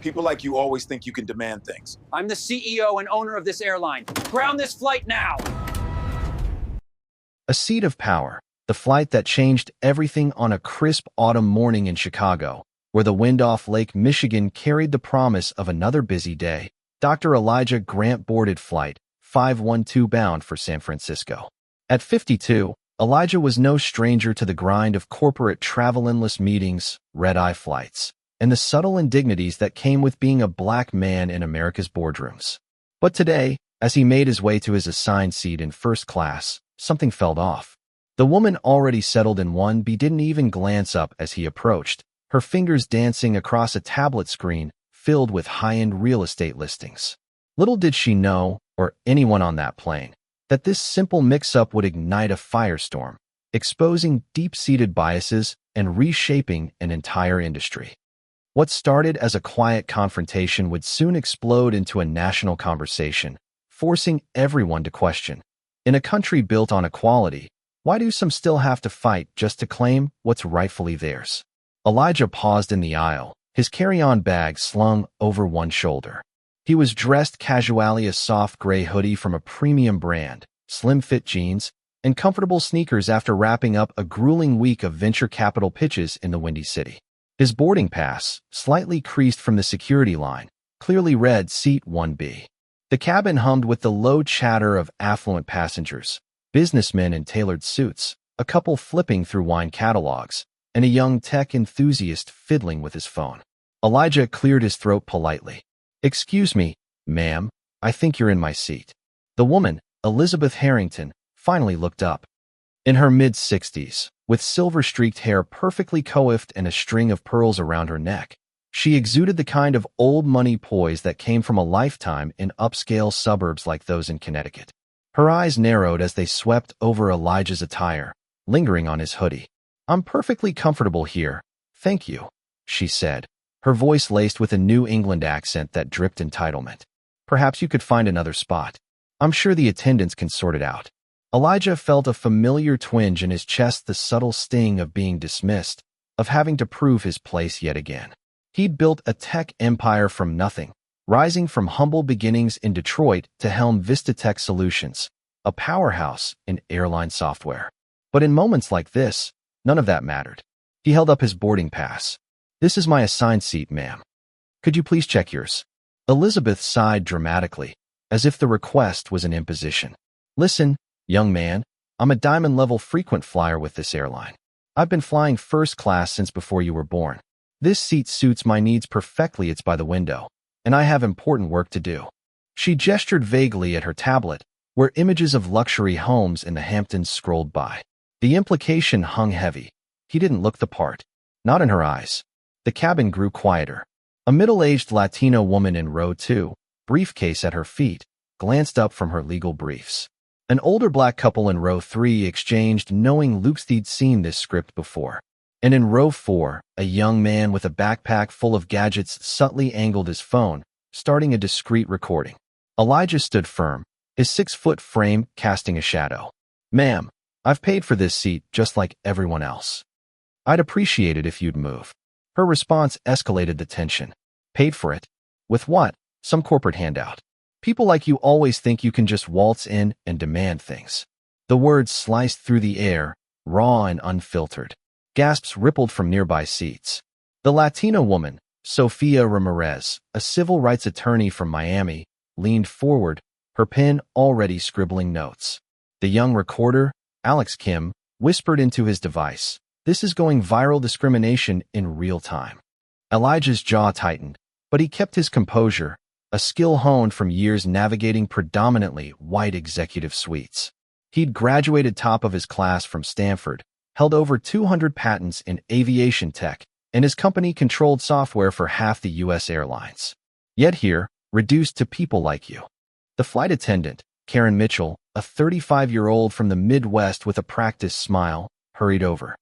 People like you always think you can demand things. I'm the CEO and owner of this airline. Ground this flight now! A seat of power, the flight that changed everything on a crisp autumn morning in Chicago, where the wind off Lake Michigan carried the promise of another busy day. Dr. Elijah Grant boarded Flight 512 bound for San Francisco. At 52, Elijah was no stranger to the grind of corporate travel-endless meetings, red-eye flights, and the subtle indignities that came with being a black man in America's boardrooms. But today, as he made his way to his assigned seat in first class, something felt off. The woman already settled in 1B didn't even glance up as he approached, her fingers dancing across a tablet screen filled with high-end real estate listings. Little did she know, or anyone on that plane, that this simple mix-up would ignite a firestorm, exposing deep-seated biases and reshaping an entire industry. What started as a quiet confrontation would soon explode into a national conversation, forcing everyone to question. In a country built on equality, why do some still have to fight just to claim what's rightfully theirs? Elijah paused in the aisle, his carry-on bag slung over one shoulder. He was dressed casually, a soft gray hoodie from a premium brand, slim-fit jeans, and comfortable sneakers after wrapping up a grueling week of venture capital pitches in the Windy City. His boarding pass, slightly creased from the security line, clearly read Seat 1B. The cabin hummed with the low chatter of affluent passengers, businessmen in tailored suits, a couple flipping through wine catalogs, and a young tech enthusiast fiddling with his phone. Elijah cleared his throat politely. "Excuse me, ma'am, I think you're in my seat." The woman, Elizabeth Harrington, finally looked up. In her mid-60s, with silver-streaked hair perfectly coiffed and a string of pearls around her neck, she exuded the kind of old-money poise that came from a lifetime in upscale suburbs like those in Connecticut. Her eyes narrowed as they swept over Elijah's attire, lingering on his hoodie. "I'm perfectly comfortable here, thank you," she said, her voice laced with a New England accent that dripped entitlement. "Perhaps you could find another spot. I'm sure the attendants can sort it out." Elijah felt a familiar twinge in his chest, the subtle sting of being dismissed, of having to prove his place yet again. He'd built a tech empire from nothing, rising from humble beginnings in Detroit to helm Vista Tech Solutions, a powerhouse in airline software. But in moments like this, none of that mattered. He held up his boarding pass. "This is my assigned seat, ma'am. Could you please check yours?" Elizabeth sighed dramatically, as if the request was an imposition. "Listen, young man, I'm a diamond-level frequent flyer with this airline. I've been flying first class since before you were born. This seat suits my needs perfectly. It's by the window, and I have important work to do." She gestured vaguely at her tablet, where images of luxury homes in the Hamptons scrolled by. The implication hung heavy. He didn't look the part. Not in her eyes. The cabin grew quieter. A middle-aged Latino woman in row 2, briefcase at her feet, glanced up from her legal briefs. An older black couple in row 3 exchanged knowing looks. They'd seen this script before. And in row 4, a young man with a backpack full of gadgets subtly angled his phone, starting a discreet recording. Elijah stood firm, his 6-foot frame casting a shadow. "Ma'am, I've paid for this seat just like everyone else. I'd appreciate it if you'd move." Her response escalated the tension. "Paid for it? With what? Some corporate handout? People like you always think you can just waltz in and demand things." The words sliced through the air, raw and unfiltered. Gasps rippled from nearby seats. The Latino woman, Sofia Ramirez, a civil rights attorney from Miami, leaned forward, her pen already scribbling notes. The young recorder, Alex Kim, whispered into his device, "This is going viral, discrimination in real time." Elijah's jaw tightened, but he kept his composure, a skill honed from years navigating predominantly white executive suites. He'd graduated top of his class from Stanford, held over 200 patents in aviation tech, and his company controlled software for half the U.S. airlines. Yet here, reduced to people like you. The flight attendant, Karen Mitchell, a 35-year-old from the Midwest with a practiced smile, hurried over.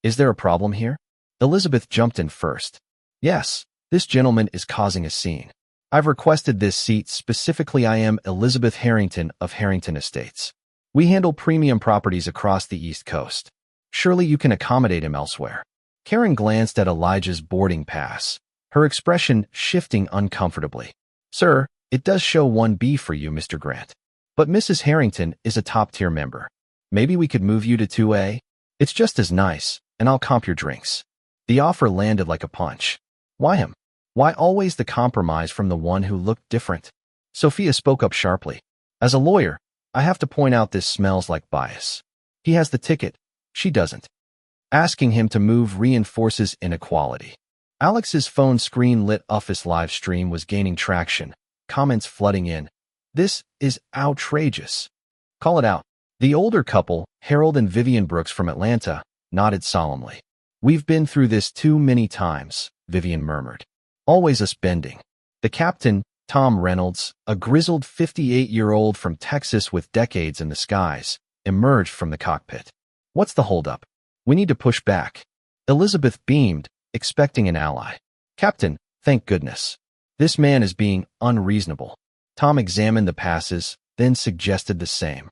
"Is there a problem here?" Elizabeth jumped in first. "Yes, this gentleman is causing a scene. I've requested this seat specifically. I am Elizabeth Harrington of Harrington Estates. We handle premium properties across the East Coast. Surely you can accommodate him elsewhere." Karen glanced at Elijah's boarding pass, her expression shifting uncomfortably. Sir, it does show 1B for you, Mr. Grant. But Mrs. Harrington is a top-tier member. Maybe we could move you to 2A? It's just as nice, and I'll comp your drinks. The offer landed like a punch. Why him? Why always the compromise from the one who looked different? Sophia spoke up sharply. As a lawyer, I have to point out this smells like bias. He has the ticket. She doesn't. Asking him to move reinforces inequality. Alex's phone screen lit office live stream was gaining traction, comments flooding in. This is outrageous. Call it out. The older couple, Harold and Vivian Brooks from Atlanta, nodded solemnly. We've been through this too many times, Vivian murmured. Always us bending. The captain, Tom Reynolds, a grizzled 58-year-old from Texas with decades in the skies, emerged from the cockpit. What's the holdup? We need to push back. Elizabeth beamed, expecting an ally. Captain, thank goodness. This man is being unreasonable. Tom examined the passes, then suggested the same.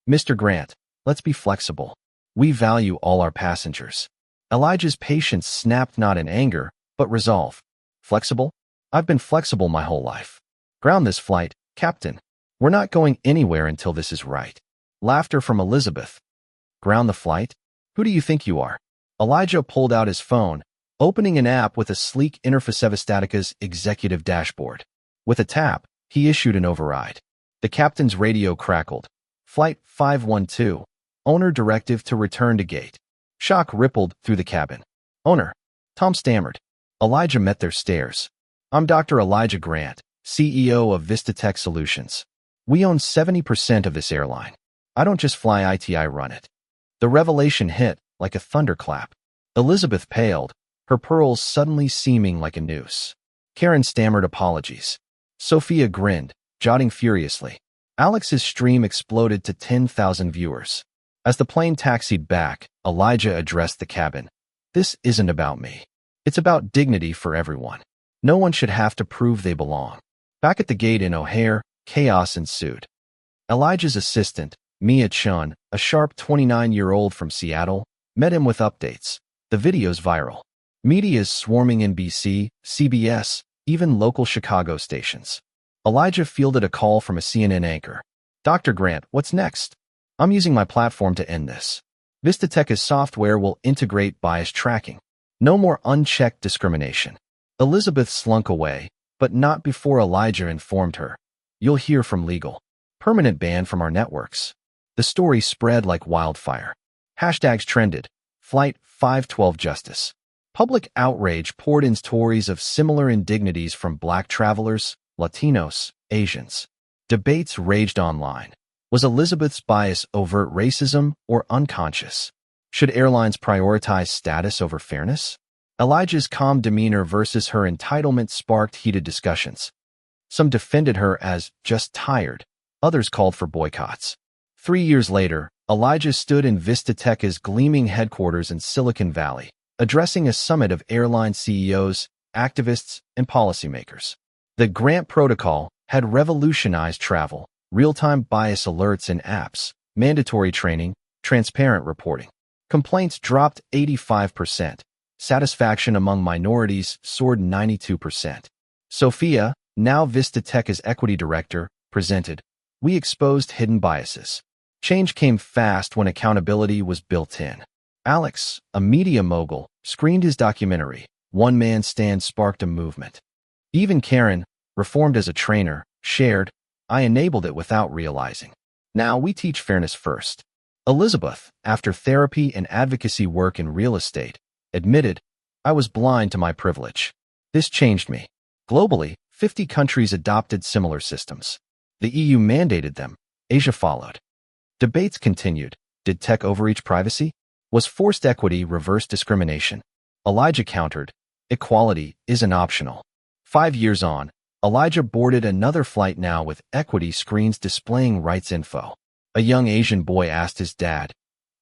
Mr. Grant, let's be flexible. We value all our passengers. Elijah's patience snapped not in anger, but resolve. Flexible? I've been flexible my whole life. Ground this flight, Captain. We're not going anywhere until this is right. Laughter from Elizabeth. Ground the flight? Who do you think you are? Elijah pulled out his phone, opening an app with a sleek Interfacevistatica's executive dashboard. With a tap, he issued an override. The captain's radio crackled. Flight 512. Owner directive to return to gate. Shock rippled through the cabin. Owner. Tom stammered. Elijah met their stares. I'm Dr. Elijah Grant, CEO of VistaTech Solutions. We own 70% of this airline. I don't just fly IT, I run it. The revelation hit like a thunderclap. Elizabeth paled, her pearls suddenly seeming like a noose. Karen stammered apologies. Sophia grinned, jotting furiously. Alex's stream exploded to 10,000 viewers. As the plane taxied back, Elijah addressed the cabin. This isn't about me. It's about dignity for everyone. No one should have to prove they belong. Back at the gate in O'Hare, chaos ensued. Elijah's assistant, Mia Chun, a sharp 29-year-old from Seattle, met him with updates. The video's viral. Media's swarming NBC, CBS, even local Chicago stations. Elijah fielded a call from a CNN anchor. Dr. Grant, what's next? I'm using my platform to end this. VistaTech's software will integrate bias tracking. No more unchecked discrimination. Elizabeth slunk away, but not before Elijah informed her. You'll hear from legal. Permanent ban from our networks. The story spread like wildfire. Hashtags trended. Flight 512 Justice. Public outrage poured in stories of similar indignities from Black travelers, Latinos, Asians. Debates raged online. Was Elizabeth's bias overt racism or unconscious? Should airlines prioritize status over fairness? Elijah's calm demeanor versus her entitlement sparked heated discussions. Some defended her as just tired. Others called for boycotts. 3 years later, Elijah stood in VistaTech's gleaming headquarters in Silicon Valley, addressing a summit of airline CEOs, activists, and policymakers. The Grant Protocol had revolutionized travel, real-time bias alerts in apps, mandatory training, transparent reporting. Complaints dropped 85%. Satisfaction among minorities soared 92%. Sophia, now VistaTech's equity director, presented. We exposed hidden biases. Change came fast when accountability was built in. Alex, a media mogul, screened his documentary. One Man Stand sparked a movement. Even Karen, reformed as a trainer, shared, I enabled it without realizing. Now we teach fairness first. Elizabeth, after therapy and advocacy work in real estate, admitted, I was blind to my privilege. This changed me. Globally, 50 countries adopted similar systems. The EU mandated them. Asia followed. Debates continued. Did tech overreach privacy? Was forced equity reverse discrimination? Elijah countered, equality isn't optional. 5 years on, Elijah boarded another flight now with equity screens displaying rights info. A young Asian boy asked his dad,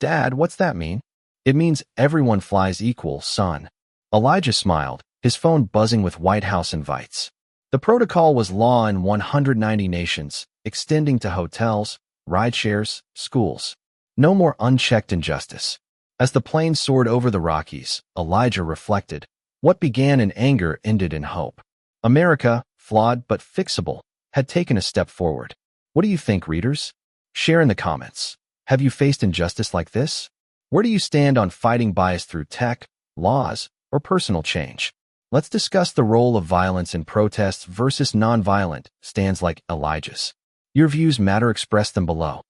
Dad, what's that mean? It means everyone flies equal, son. Elijah smiled, his phone buzzing with White House invites. The protocol was law in 190 nations, extending to hotels, rideshares, schools. No more unchecked injustice. As the plane soared over the Rockies, Elijah reflected, What began in anger ended in hope. America, flawed but fixable, had taken a step forward. What do you think, readers? Share in the comments. Have you faced injustice like this? Where do you stand on fighting bias through tech, laws, or personal change? Let's discuss the role of violence in protests versus nonviolent stands like Elijah's. Your views matter, express them below.